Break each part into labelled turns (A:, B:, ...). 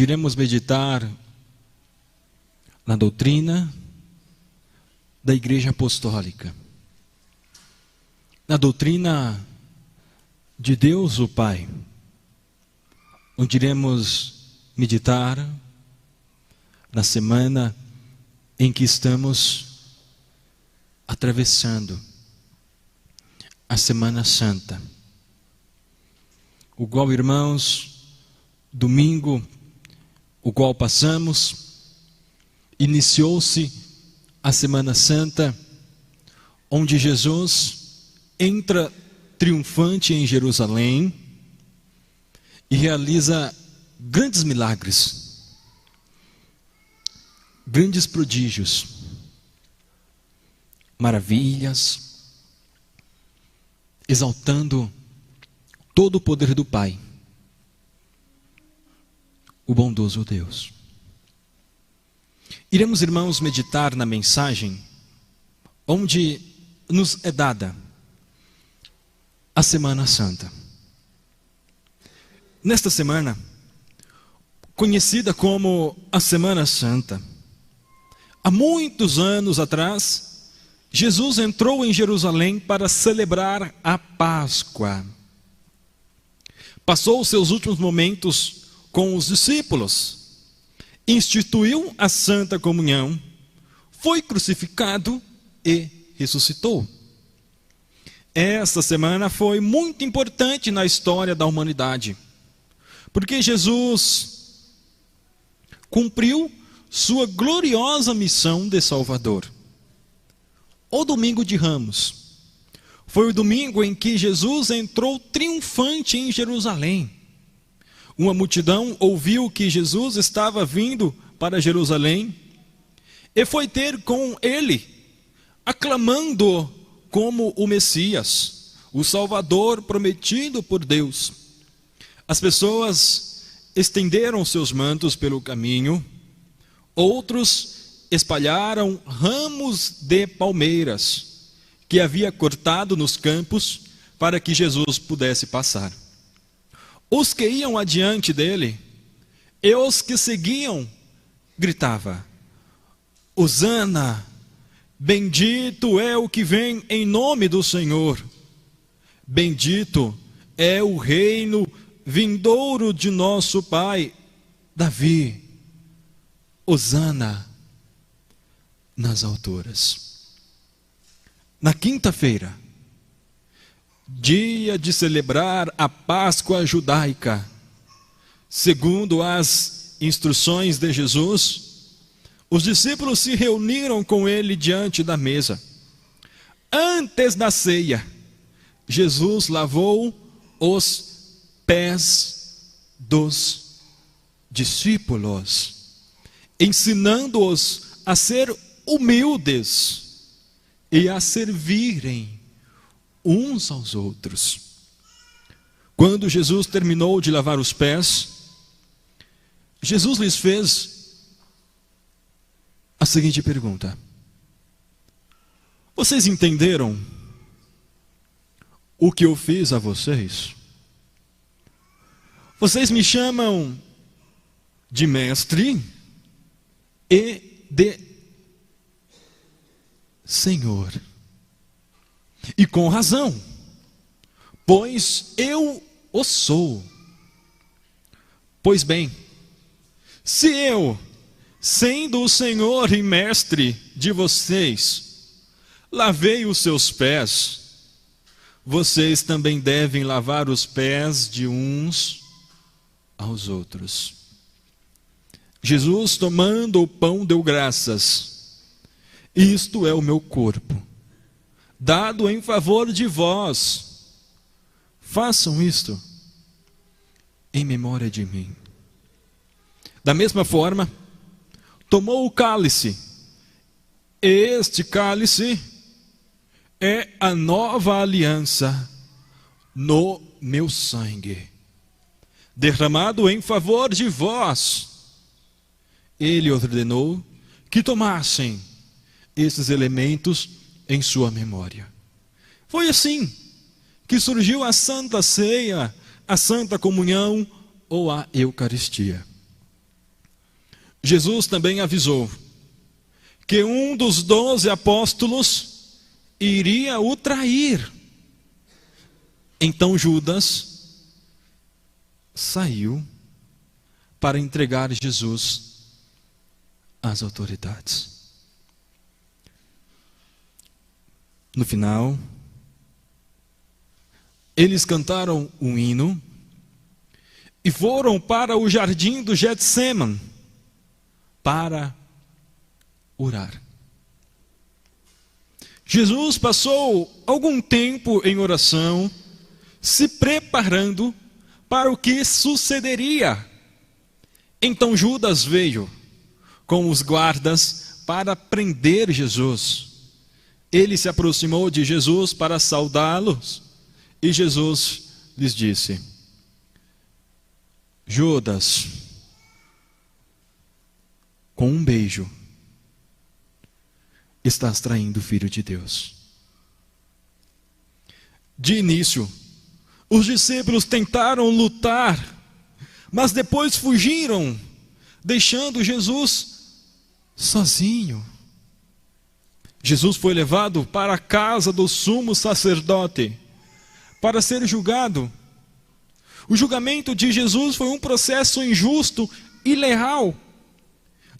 A: Iremos meditar na doutrina da Igreja Apostólica, na doutrina de Deus o Pai, onde iremos meditar na semana em que estamos atravessando a Semana Santa, o qual, irmãos, domingo, o qual passamos, iniciou-se a Semana Santa, onde Jesus entra triunfante em Jerusalém e realiza grandes milagres, grandes prodígios, maravilhas, exaltando todo o poder do Pai, o bondoso Deus. Iremos, irmãos, meditar na mensagem onde nos é dada a Semana Santa. Nesta semana, conhecida como a Semana Santa, há muitos anos atrás, Jesus entrou em Jerusalém para celebrar a Páscoa. Passou os seus últimos momentos com os discípulos, instituiu a Santa Comunhão, foi crucificado e ressuscitou. Esta semana foi muito importante na história da humanidade, porque Jesus cumpriu sua gloriosa missão de Salvador. O domingo de Ramos foi o domingo em que Jesus entrou triunfante em Jerusalém. Uma multidão ouviu que Jesus estava vindo para Jerusalém e foi ter com ele, aclamando-o como o Messias, o Salvador prometido por Deus. As pessoas estenderam seus mantos pelo caminho, outros espalharam ramos de palmeiras que havia cortado nos campos para que Jesus pudesse passar. Os que iam adiante dele e os que seguiam gritavam: Hosana, bendito é o que vem em nome do Senhor, bendito é o reino vindouro de nosso pai Davi, Hosana nas alturas. Na quinta-feira, dia de celebrar a Páscoa judaica, segundo as instruções de Jesus, os discípulos se reuniram com ele diante da mesa. Antes da ceia, Jesus lavou os pés dos discípulos, ensinando-os a ser humildes e a servirem uns aos outros. Quando Jesus terminou de lavar os pés, Jesus lhes fez a seguinte pergunta: vocês entenderam o que eu fiz a vocês? Vocês me chamam de mestre e de Senhor. E com razão, pois eu o sou. Pois bem, se eu, sendo o Senhor e mestre de vocês, lavei os seus pés, vocês também devem lavar os pés de uns aos outros. Jesus, tomando o pão, deu graças: isto é o meu corpo, dado em favor de vós. Façam isto em memória de mim. Da mesma forma, tomou o cálice. Este cálice é a nova aliança no meu sangue, derramado em favor de vós. Ele ordenou que tomassem esses elementos em sua memória. Foi assim que surgiu a Santa Ceia, a Santa Comunhão ou a Eucaristia. Jesus também avisou que um dos 12 apóstolos iria o trair. Então Judas saiu para entregar Jesus às autoridades. No final, eles cantaram um hino e foram para o jardim do Getsêmani para orar. Jesus passou algum tempo em oração, se preparando para o que sucederia. Então Judas veio com os guardas para prender Jesus. Ele se aproximou de Jesus para saudá-los e Jesus lhes disse: Judas, com um beijo, estás traindo o Filho de Deus. De início, os discípulos tentaram lutar, mas depois fugiram, deixando Jesus sozinho. Jesus foi levado para a casa do sumo sacerdote para ser julgado. O julgamento de Jesus foi um processo injusto e ilegal.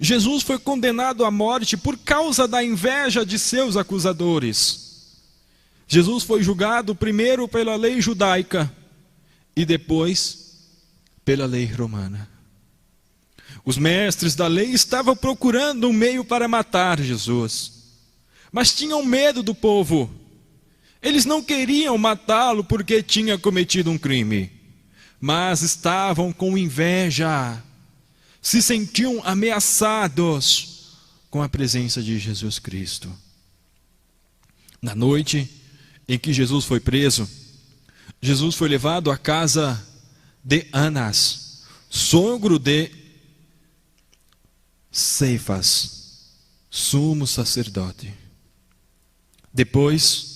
A: Jesus foi condenado à morte por causa da inveja de seus acusadores. Jesus foi julgado primeiro pela lei judaica e depois pela lei romana. Os mestres da lei estavam procurando um meio para matar Jesus, mas tinham medo do povo. Eles não queriam matá-lo porque tinha cometido um crime, mas estavam com inveja, se sentiam ameaçados com a presença de Jesus Cristo. Na noite em que Jesus foi preso, Jesus foi levado à casa de Anás, sogro de Cefas, sumo sacerdote. Depois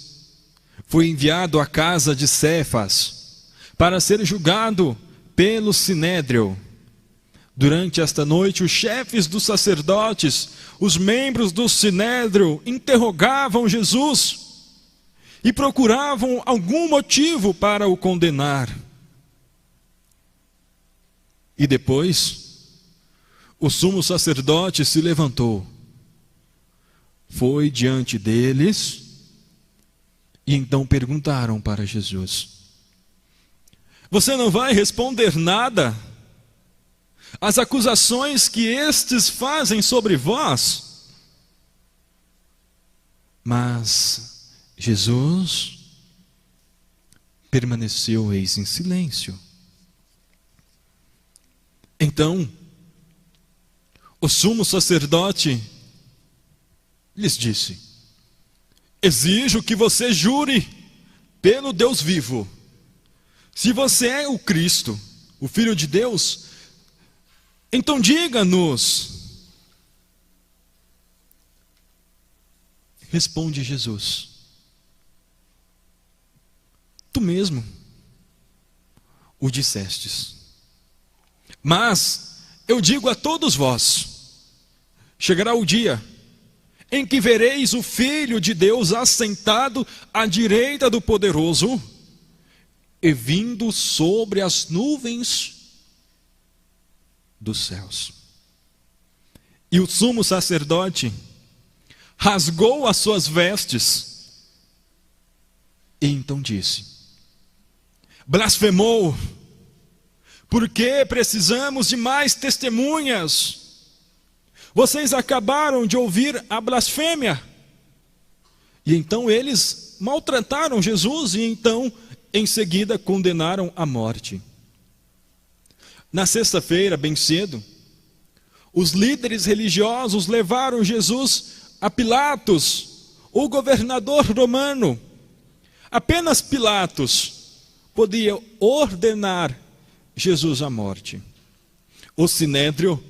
A: foi enviado à casa de Cefas para ser julgado pelo Sinédrio. Durante esta noite, os chefes dos sacerdotes, os membros do Sinédrio, interrogavam Jesus e procuravam algum motivo para o condenar. E depois, o sumo sacerdote se levantou, foi diante deles e então perguntaram para Jesus: Você não vai responder nada às acusações que estes fazem sobre vós? Mas Jesus permaneceu em silêncio. Então, o sumo sacerdote lhes disse: Exijo que você jure pelo Deus vivo. Se você é o Cristo, o Filho de Deus, então diga-nos. Responde Jesus: Tu mesmo o dissestes. Mas eu digo a todos vós: chegará o dia em que vereis o Filho de Deus assentado à direita do Poderoso e vindo sobre as nuvens dos céus. E o sumo sacerdote rasgou as suas vestes e então disse: Blasfemou, porque precisamos de mais testemunhas. Vocês acabaram de ouvir a blasfêmia. E então eles maltrataram Jesus e então, em seguida, condenaram à morte. Na sexta-feira, bem cedo, os líderes religiosos levaram Jesus a Pilatos, o governador romano. Apenas Pilatos podia ordenar Jesus à morte. O Sinédrio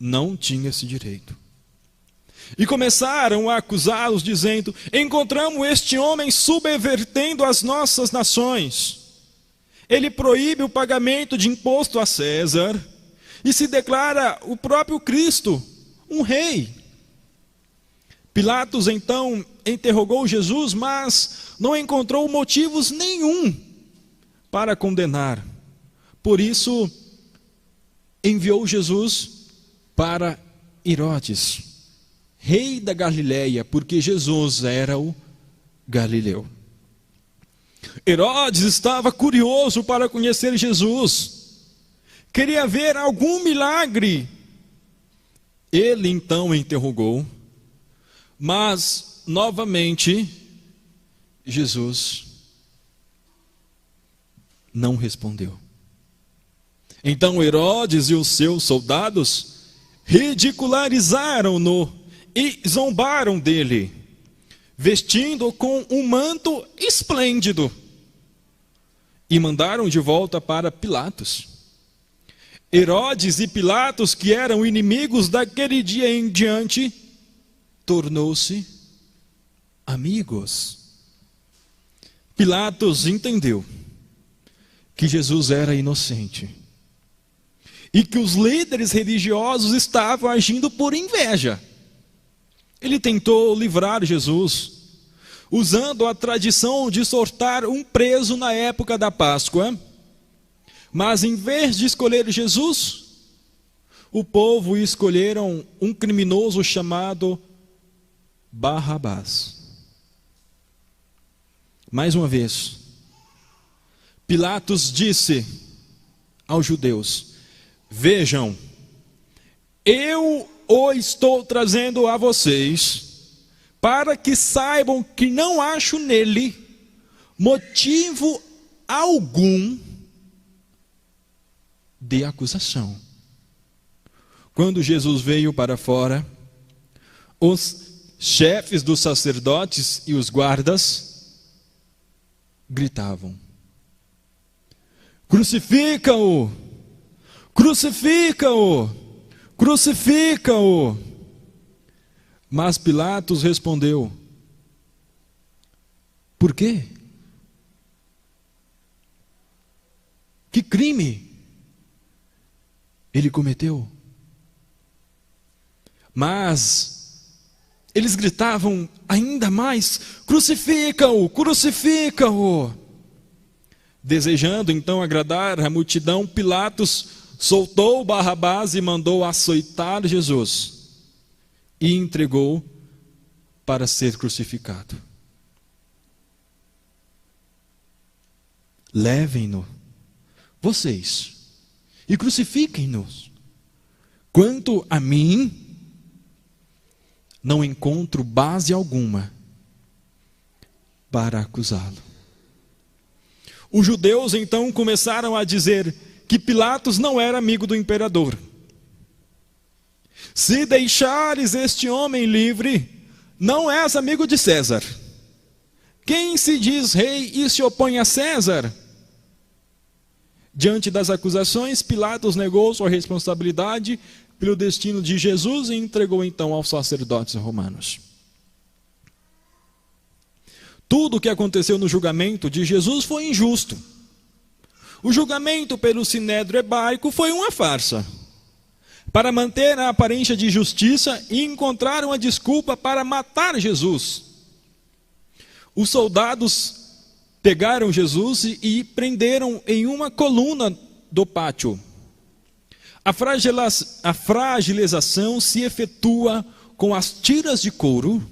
A: não tinha esse direito. E começaram a acusá-los, dizendo: Encontramos este homem subvertendo as nossas nações. Ele proíbe o pagamento de imposto a César e se declara o próprio Cristo, um rei. Pilatos então interrogou Jesus, mas não encontrou motivos nenhum para condenar. Por isso, enviou Jesus para Herodes, rei da Galileia, porque Jesus era o galileu. Herodes estava curioso para conhecer Jesus, queria ver algum milagre. Ele então interrogou, mas novamente Jesus não respondeu. Então Herodes e os seus soldados ridicularizaram-no e zombaram dele, vestindo com um manto esplêndido, e mandaram de volta para Pilatos. Herodes e Pilatos, que eram inimigos daquele dia em diante, tornou-se amigos. Pilatos entendeu que Jesus era inocente e que os líderes religiosos estavam agindo por inveja. Ele tentou livrar Jesus, usando a tradição de soltar um preso na época da Páscoa, mas em vez de escolher Jesus, o povo escolheram um criminoso chamado Barrabás. Mais uma vez, Pilatos disse aos judeus: vejam, eu o estou trazendo a vocês, para que saibam que não acho nele motivo algum de acusação. Quando Jesus veio para fora, os chefes dos sacerdotes e os guardas gritavam: crucifica-o! Crucifica-o! Crucifica-o! Mas Pilatos respondeu: por quê? Que crime ele cometeu? Mas eles gritavam ainda mais: crucifica-o! Crucifica-o! Desejando então agradar a multidão, Pilatos soltou Barrabás e mandou açoitar Jesus e entregou para ser crucificado. Levem-no, vocês, e crucifiquem-nos. Quanto a mim, não encontro base alguma para acusá-lo. Os judeus então começaram a dizer que Pilatos não era amigo do imperador. Se deixares este homem livre, não és amigo de César. Quem se diz rei e se opõe a César? Diante das acusações, Pilatos negou sua responsabilidade pelo destino de Jesus e entregou então aos sacerdotes romanos. Tudo o que aconteceu no julgamento de Jesus foi injusto. O julgamento pelo sinédrio hebraico foi uma farsa. Para manter a aparência de justiça e encontrar uma desculpa para matar Jesus. Os soldados pegaram Jesus e prenderam em uma coluna do pátio. A fragilização se efetua com as tiras de couro,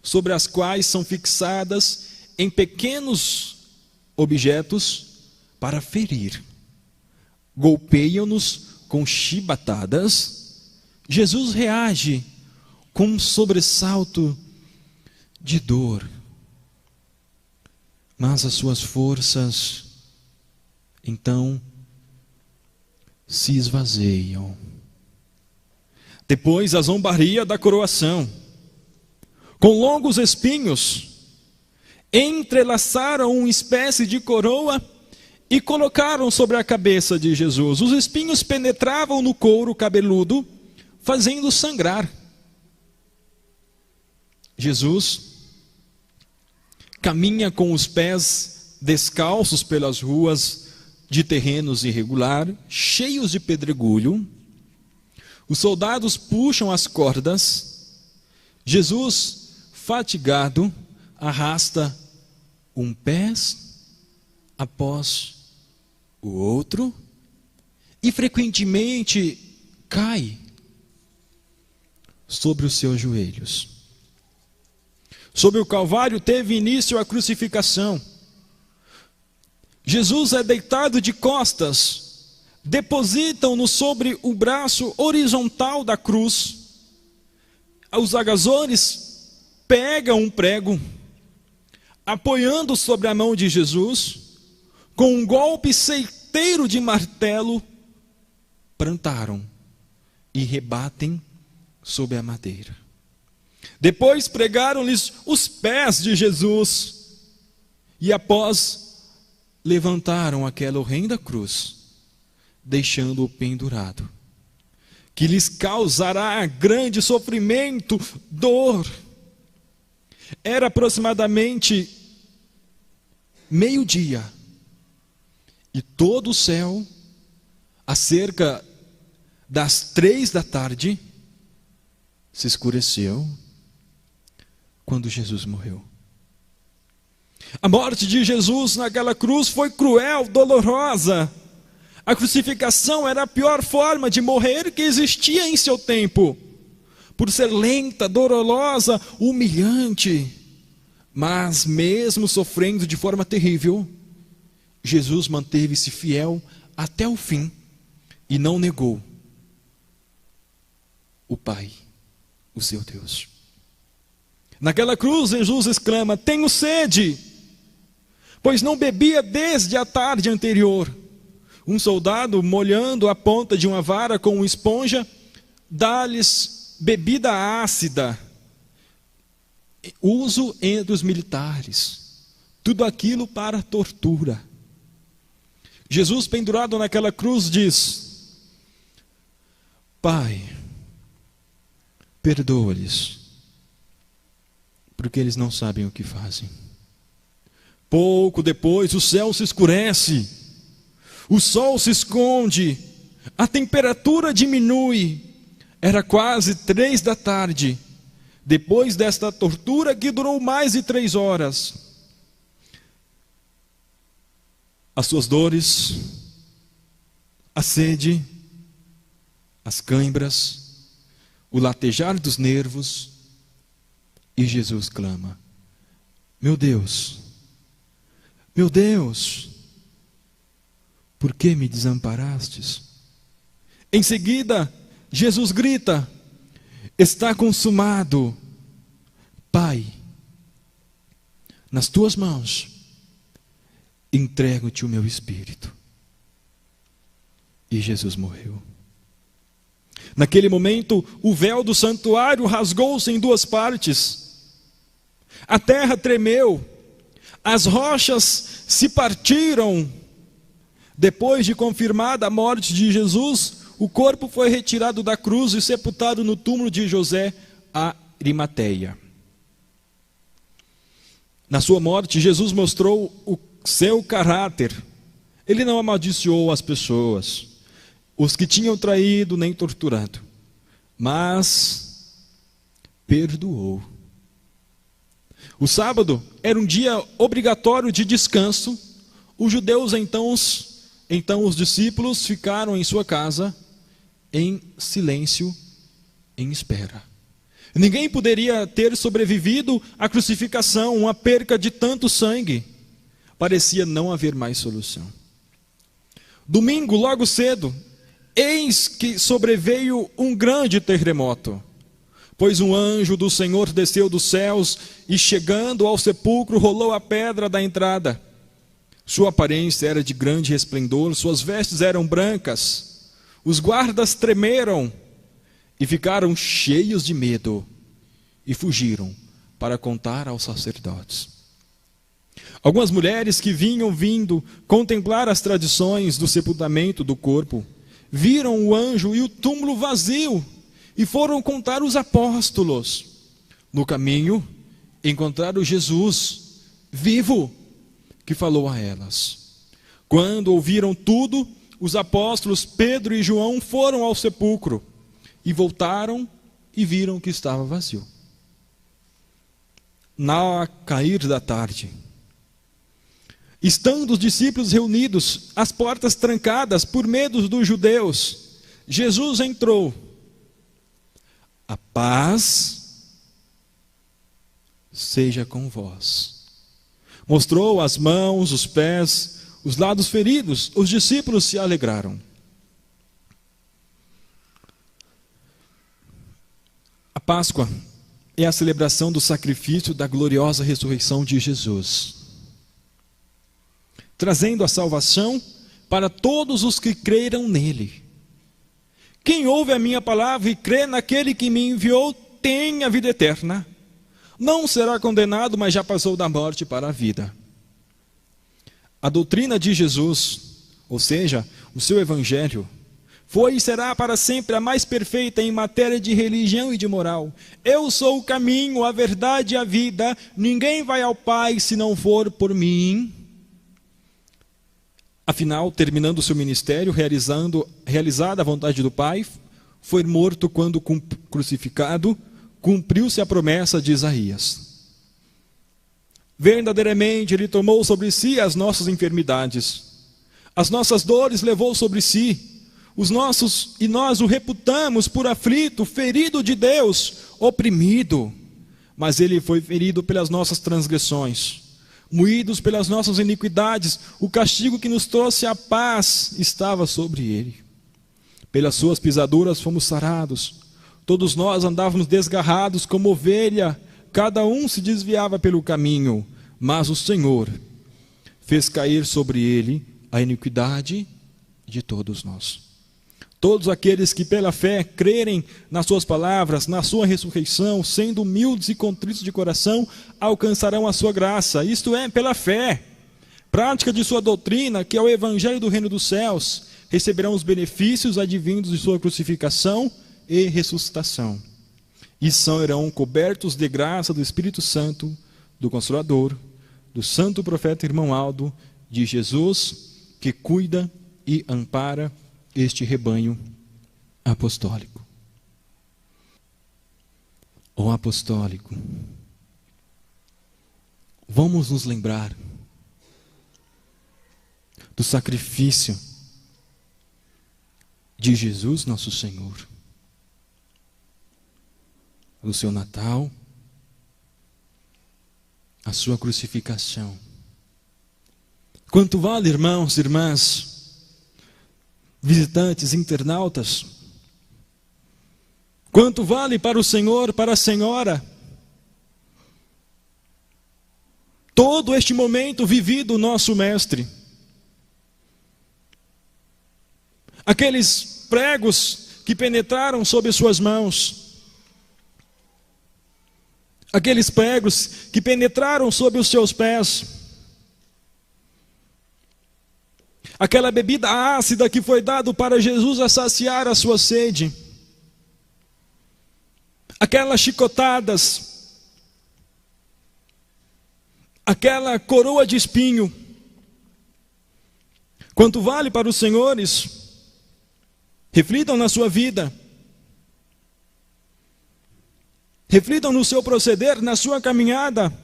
A: sobre as quais são fixadas em pequenos objetos para ferir. Golpeiam-nos com chibatadas. Jesus reage com um sobressalto de dor. Mas as suas forças, então, se esvazeiam. Depois a zombaria da coroação. Com longos espinhos, entrelaçaram uma espécie de coroa e colocaram sobre a cabeça de Jesus. Os espinhos penetravam no couro cabeludo, fazendo sangrar. Jesus caminha com os pés descalços pelas ruas de terrenos irregulares, cheios de pedregulho, Os soldados puxam as cordas. Jesus, fatigado, arrasta um pé após o outro e frequentemente cai sobre os seus joelhos. Sobre o Calvário teve início a crucificação. Jesus é deitado de costas, depositam-no sobre o braço horizontal da cruz. Os agazores pegam um prego, apoiando sobre a mão de Jesus, com um golpe certeiro de martelo, plantaram e rebatem sobre a madeira. Depois pregaram-lhes os pés de Jesus e após levantaram aquela horrenda cruz, deixando-o pendurado, que lhes causará grande sofrimento, dor. Era aproximadamente meio-dia, e todo o céu, acerca das 3 da tarde, se escureceu quando Jesus morreu. A morte de Jesus naquela cruz foi cruel, dolorosa. A crucificação era a pior forma de morrer que existia em seu tempo, por ser lenta, dolorosa, humilhante. Mas mesmo sofrendo de forma terrível, Jesus manteve-se fiel até o fim e não negou o Pai, o seu Deus. Naquela cruz, Jesus exclama: tenho sede, pois não bebia desde a tarde anterior. Um soldado, molhando a ponta de uma vara com uma esponja, dá-lhes bebida ácida, uso entre os militares. Tudo aquilo para tortura. Jesus, pendurado naquela cruz, diz: Pai, perdoa-lhes, porque eles não sabem o que fazem. Pouco depois o céu se escurece, o sol se esconde, a temperatura diminui. Era quase 3 da tarde, depois desta tortura que durou mais de 3 horas. As suas dores, a sede, as cãibras, o latejar dos nervos, e Jesus clama: meu Deus, por que me desamparastes? Em seguida, Jesus grita: está consumado. Pai, nas tuas mãos entrego-te o meu espírito. E Jesus morreu. Naquele momento, o véu do santuário rasgou-se em 2 partes. A terra tremeu, as rochas se partiram. Depois de confirmada a morte de Jesus, o corpo foi retirado da cruz e sepultado no túmulo de José a Arimateia. Na sua morte, Jesus mostrou o seu caráter. Ele não amaldiçoou as pessoas, os que tinham traído nem torturado, mas perdoou. O sábado era um dia obrigatório de descanso. Os judeus então os discípulos ficaram em sua casa em silêncio, em espera. Ninguém poderia ter sobrevivido à crucificação, uma perca de tanto sangue. Parecia não haver mais solução. Domingo, logo cedo, eis que sobreveio um grande terremoto, pois um anjo do Senhor desceu dos céus e, chegando ao sepulcro, rolou a pedra da entrada. Sua aparência era de grande resplendor, suas vestes eram brancas. Os guardas tremeram e ficaram cheios de medo e fugiram para contar aos sacerdotes. Algumas mulheres que vinham vindo contemplar as tradições do sepultamento do corpo, viram o anjo e o túmulo vazio e foram contar aos apóstolos. No caminho, encontraram Jesus, vivo, que falou a elas. Quando ouviram tudo, os apóstolos Pedro e João foram ao sepulcro e voltaram e viram que estava vazio. Na cair da tarde, estando os discípulos reunidos, as portas trancadas por medo dos judeus, Jesus entrou. A paz seja com vós. Mostrou as mãos, os pés, os lados feridos. Os discípulos se alegraram. A Páscoa é a celebração do sacrifício da gloriosa ressurreição de Jesus, trazendo a salvação para todos os que creram nele. Quem ouve a minha palavra e crê naquele que me enviou, tem a vida eterna. Não será condenado, mas já passou da morte para a vida. A doutrina de Jesus, ou seja, o seu evangelho, foi e será para sempre a mais perfeita em matéria de religião e de moral. Eu sou o caminho, a verdade e a vida. Ninguém vai ao Pai se não for por mim. Afinal, terminando o seu ministério, realizada a vontade do Pai, foi morto quando crucificado, cumpriu-se a promessa de Isaías. Verdadeiramente, Ele tomou sobre si as nossas enfermidades, as nossas dores levou sobre si, e nós o reputamos por aflito, ferido de Deus, oprimido. Mas Ele foi ferido pelas nossas transgressões, moídos pelas nossas iniquidades. O castigo que nos trouxe a paz estava sobre Ele. Pelas suas pisaduras fomos sarados. Todos nós andávamos desgarrados como ovelha, cada um se desviava pelo caminho, mas o Senhor fez cair sobre Ele a iniquidade de todos nós. Todos aqueles que pela fé crerem nas suas palavras, na sua ressurreição, sendo humildes e contritos de coração, alcançarão a sua graça. Isto é, pela fé, prática de sua doutrina, que é o evangelho do reino dos céus, receberão os benefícios advindos de sua crucificação e ressuscitação. E serão cobertos de graça do Espírito Santo, do Consolador, do santo profeta irmão Aldo, de Jesus, que cuida e ampara este rebanho apostólico. Ó apostólico, vamos nos lembrar do sacrifício de Jesus nosso Senhor, do seu Natal, a sua crucificação. Quanto vale, irmãos e irmãs, visitantes, internautas? Quanto vale para o Senhor, para a Senhora, todo este momento vivido nosso Mestre? Aqueles pregos que penetraram sob suas mãos, aqueles pregos que penetraram sob os seus pés, aquela bebida ácida que foi dado para Jesus a saciar a sua sede, aquelas chicotadas, aquela coroa de espinho. Quanto vale para os senhores? Reflitam na sua vida, reflitam no seu proceder, na sua caminhada.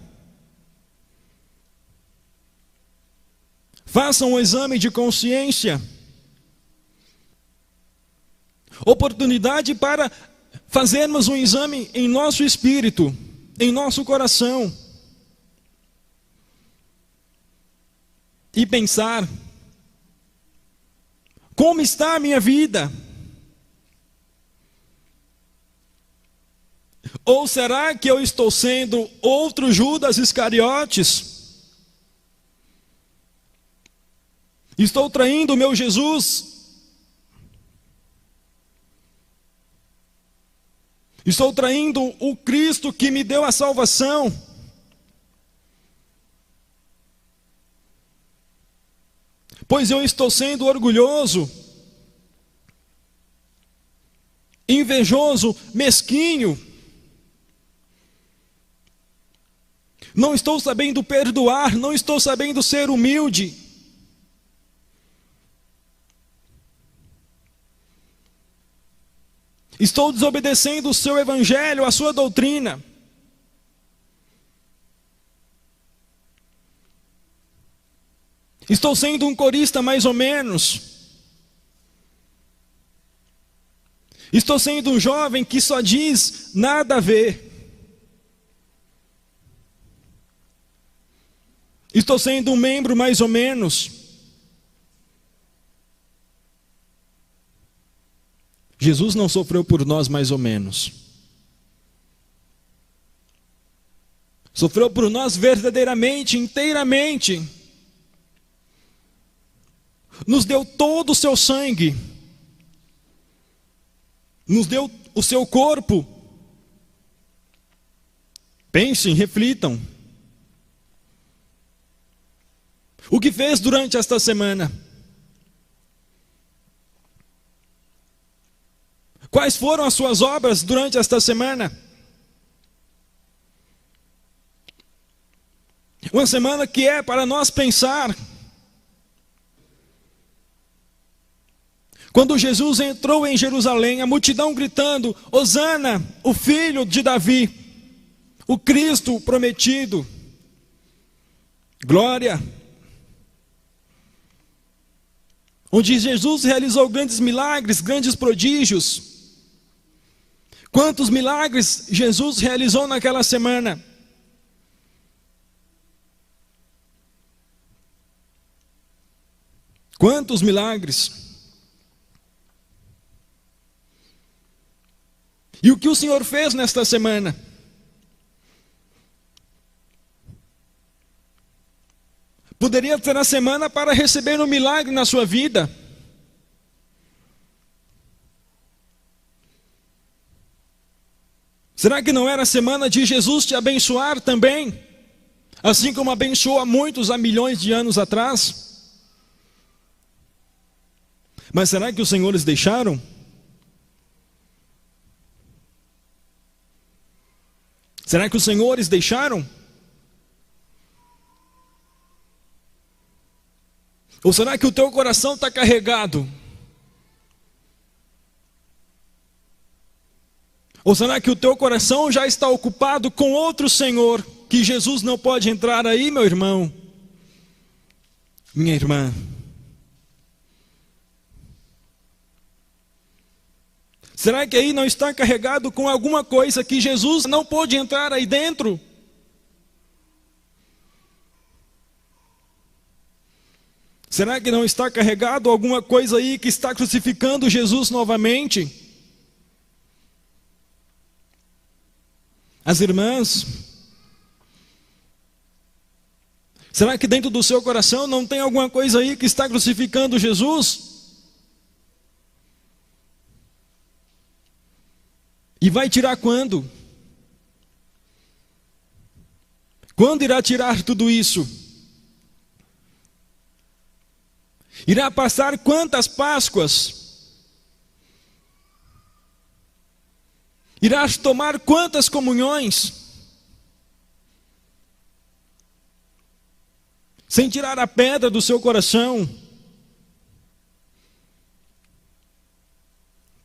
A: Façam um exame de consciência. Oportunidade para fazermos um exame em nosso espírito, em nosso coração. E pensar: como está a minha vida? Ou será que eu estou sendo outro Judas Iscariotes? Estou traindo o meu Jesus? Estou traindo o Cristo que me deu a salvação? Pois eu estou sendo orgulhoso, invejoso, mesquinho. Não estou sabendo perdoar, não estou sabendo ser humilde. Estou desobedecendo o seu evangelho, a sua doutrina. Estou sendo um corista mais ou menos. Estou sendo um jovem que só diz nada a ver. Estou sendo um membro mais ou menos. Jesus não sofreu por nós mais ou menos. Sofreu por nós verdadeiramente, inteiramente. Nos deu todo o seu sangue. Nos deu o seu corpo. Pensem, reflitam. O que fez durante esta semana? Quais foram as suas obras durante esta semana? Uma semana que é para nós pensar. Quando Jesus entrou em Jerusalém, a multidão gritando: Hosana, o filho de Davi, o Cristo prometido. Glória. Onde Jesus realizou grandes milagres, grandes prodígios. Quantos milagres Jesus realizou naquela semana? Quantos milagres? E o que o Senhor fez nesta semana? Poderia ter a semana para receber um milagre na sua vida. Será que não era a semana de Jesus te abençoar também? Assim como abençoou a muitos há milhões de anos atrás? Mas será que os senhores deixaram? Será que os senhores deixaram? Ou será que o teu coração está carregado? Ou será que o teu coração já está ocupado com outro Senhor, que Jesus não pode entrar aí, meu irmão? Minha irmã. Será que aí não está carregado com alguma coisa que Jesus não pôde entrar aí dentro? Será que não está carregado alguma coisa aí que está crucificando Jesus novamente? As irmãs, será que dentro do seu coração não tem alguma coisa aí que está crucificando Jesus? E vai tirar quando? Quando irá tirar tudo isso? Irá passar quantas Páscoas? Irás tomar quantas comunhões? Sem tirar a pedra do seu coração?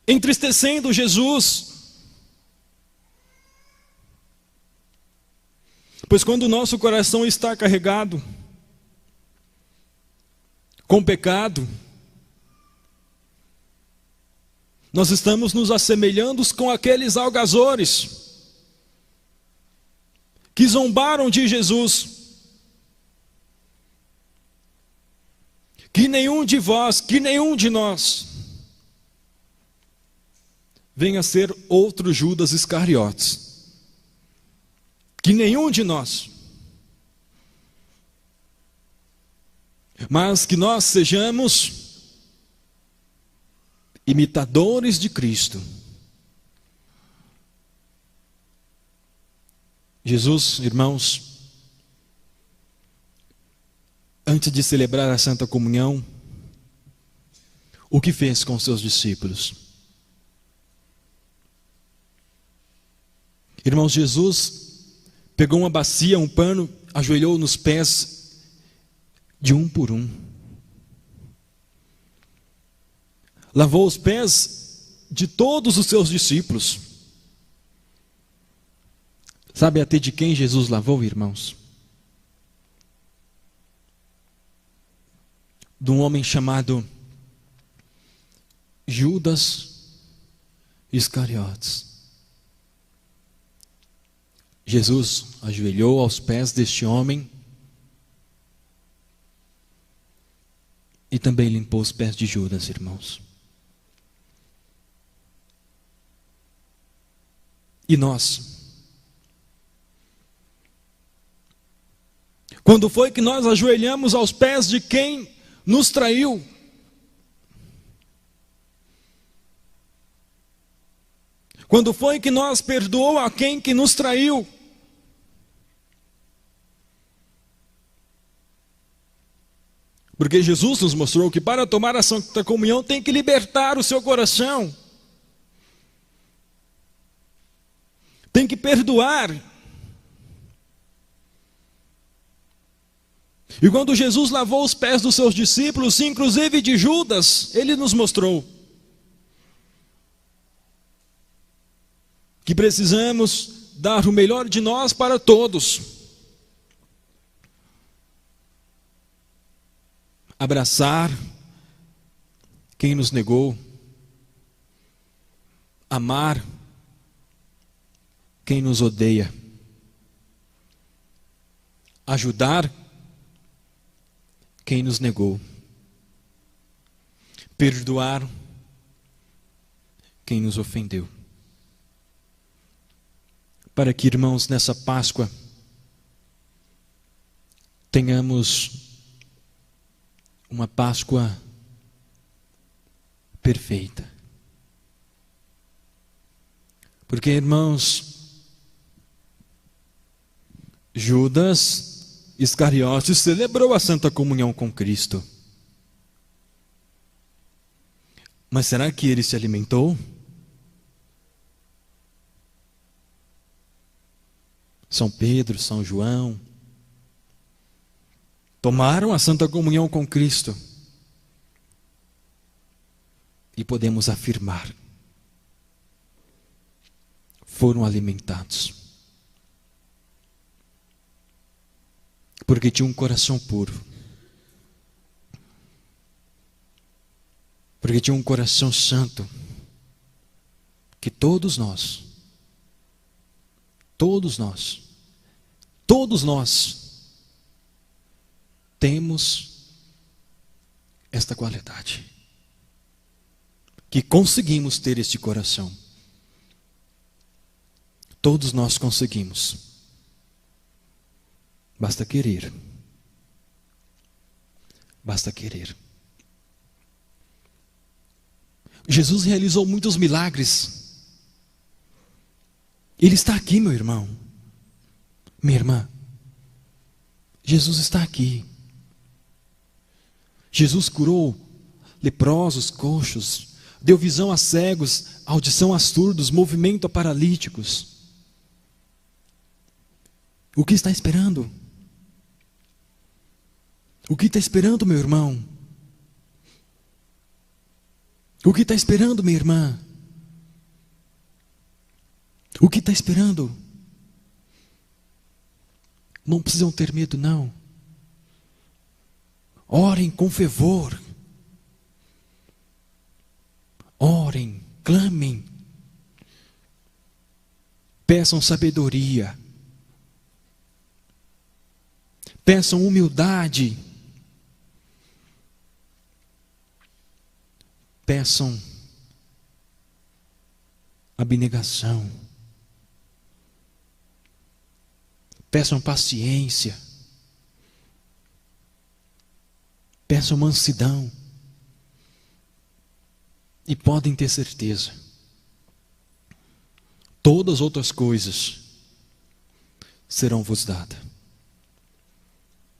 A: Entristecendo Jesus? Pois quando o nosso coração está carregado com pecado, nós estamos nos assemelhando com aqueles algazores que zombaram de Jesus. Que nenhum de vós, que nenhum de nós venha a ser outro Judas Iscariotes. Que nenhum de nós. Mas que nós sejamos imitadores de Cristo. Jesus, irmãos, antes de celebrar a Santa Comunhão, o que fez com seus discípulos? Irmãos, Jesus pegou uma bacia, um pano, ajoelhou nos pés de um por um. Lavou os pés de todos os seus discípulos. Sabe até de quem Jesus lavou, irmãos? De um homem chamado Judas Iscariotes. Jesus ajoelhou aos pés deste homem e também limpou os pés de Judas, irmãos. E nós? Quando foi que nós ajoelhamos aos pés de quem nos traiu? Quando foi que nós perdoamos a quem que nos traiu? Porque Jesus nos mostrou que para tomar a Santa Comunhão tem que libertar o seu coração. Tem que perdoar. E quando Jesus lavou os pés dos seus discípulos, inclusive de Judas, ele nos mostrou que precisamos dar o melhor de nós para todos. Abraçar quem nos negou. Amar quem nos odeia. Ajudar quem nos negou. Perdoar quem nos ofendeu. Para que, irmãos, nessa Páscoa tenhamos uma Páscoa perfeita. Porque, irmãos, Judas Iscariotes celebrou a Santa Comunhão com Cristo. Mas será que ele se alimentou? São Pedro, São João tomaram a Santa Comunhão com Cristo. E podemos afirmar, foram alimentados. Porque tinha um coração puro. Porque tinha um coração santo. Que todos nós temos esta qualidade. Que conseguimos ter este coração. Todos nós conseguimos. Basta querer. Basta querer. Jesus realizou muitos milagres. Ele está aqui, meu irmão, minha irmã. Jesus está aqui. Jesus curou leprosos, coxos, deu visão a cegos, audição a surdos, movimento a paralíticos. O que está esperando? O que está esperando, meu irmão? O que está esperando, minha irmã? O que está esperando? Não precisam ter medo, não. Orem com fervor. Orem, clamem. Peçam sabedoria. Peçam humildade. Peçam abnegação. Peçam paciência. Peçam mansidão. E podem ter certeza, todas as outras coisas serão vos dadas.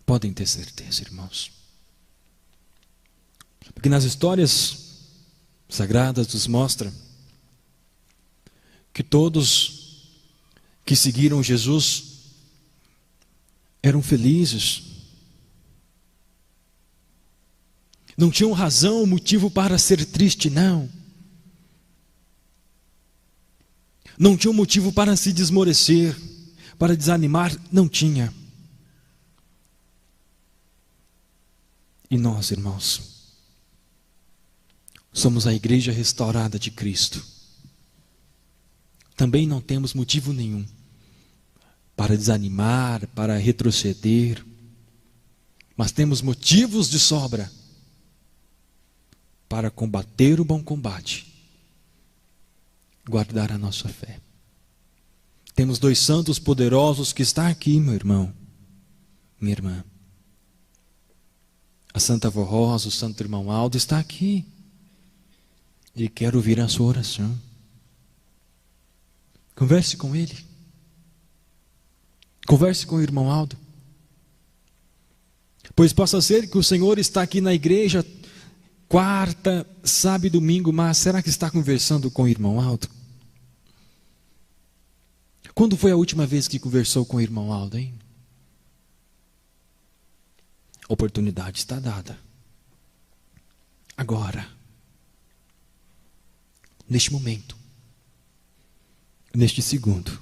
A: Podem ter certeza, irmãos. Porque nas histórias sagradas nos mostra que todos que seguiram Jesus eram felizes. Não tinham razão ou motivo para ser triste, não. Não tinha um motivo para se desmorecer, para desanimar, não tinha. E nós, irmãos, somos a igreja restaurada de Cristo. Também não temos motivo nenhum para desanimar, para retroceder, mas temos motivos de sobra para combater o bom combate, guardar a nossa fé. Temos dois santos poderosos que estão aqui, meu irmão, minha irmã. A Santa Vó Rosa, o Santo Irmão Aldo está aqui. E quero ouvir a sua oração. Converse com ele. Converse com o irmão Aldo. Pois possa ser que o Senhor está aqui na igreja quarta, sábado e domingo, mas será que está conversando com o irmão Aldo? Quando foi a última vez que conversou com o irmão Aldo, hein? A oportunidade está dada. Agora, neste momento, neste segundo,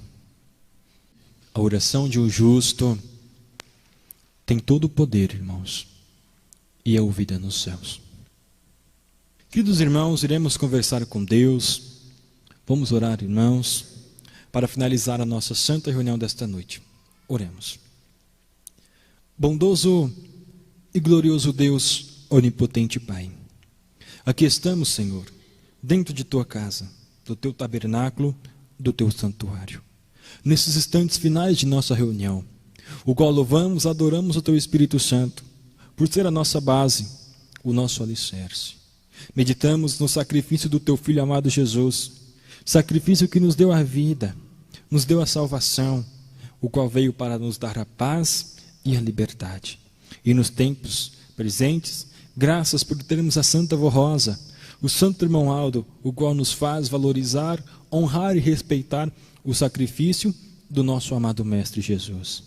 A: a oração de um justo tem todo o poder, irmãos, e é ouvida nos céus. Queridos irmãos, iremos conversar com Deus. Vamos orar, irmãos, para finalizar a nossa santa reunião desta noite. Oremos. Bondoso e glorioso Deus, onipotente Pai, aqui estamos, Senhor, dentro de Tua casa, do Teu tabernáculo, do Teu santuário. Nesses instantes finais de nossa reunião, o qual louvamos, adoramos o Teu Espírito Santo, por ser a nossa base, o nosso alicerce. Meditamos no sacrifício do Teu Filho amado Jesus, sacrifício que nos deu a vida, nos deu a salvação, o qual veio para nos dar a paz e a liberdade. E nos tempos presentes, graças por termos a Santa Vó Rosa, o Santo Irmão Aldo, o qual nos faz valorizar, honrar e respeitar o sacrifício do nosso amado Mestre Jesus.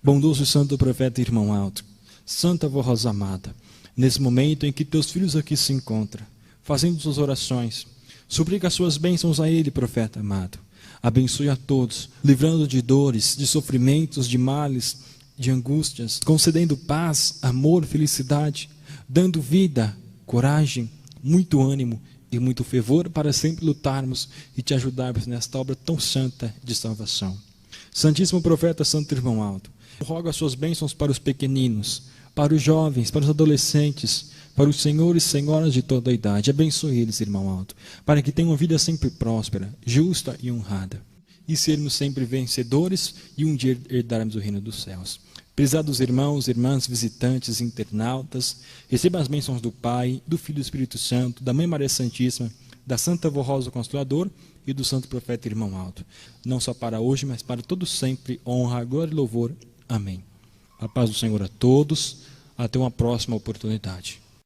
A: Bondoso e santo profeta Irmão Aldo, Santa Vó Rosa amada, nesse momento em que teus filhos aqui se encontram, fazendo suas orações, suplica as suas bênçãos a ele, profeta amado. Abençoe a todos, livrando de dores, de sofrimentos, de males, de angústias, concedendo paz, amor, felicidade, dando vida, coragem, muito ânimo e muito fervor para sempre lutarmos e te ajudarmos nesta obra tão santa de salvação. Santíssimo profeta Santo Irmão Aldo, rogo as suas bênçãos para os pequeninos, para os jovens, para os adolescentes, para os senhores e senhoras de toda a idade. Abençoe eles, Irmão Aldo, para que tenham uma vida sempre próspera, justa e honrada, e sermos sempre vencedores e um dia herdarmos o reino dos céus. Prezados irmãos, irmãs, visitantes, internautas, recebam as bênçãos do Pai, do Filho e do Espírito Santo, da Mãe Maria Santíssima, da Santa Vó Rosa Consolador e do Santo Profeta Irmão Aldo. Não só para hoje, mas para todo sempre, honra, glória e louvor. Amém. A paz do Senhor a todos. Até uma próxima oportunidade.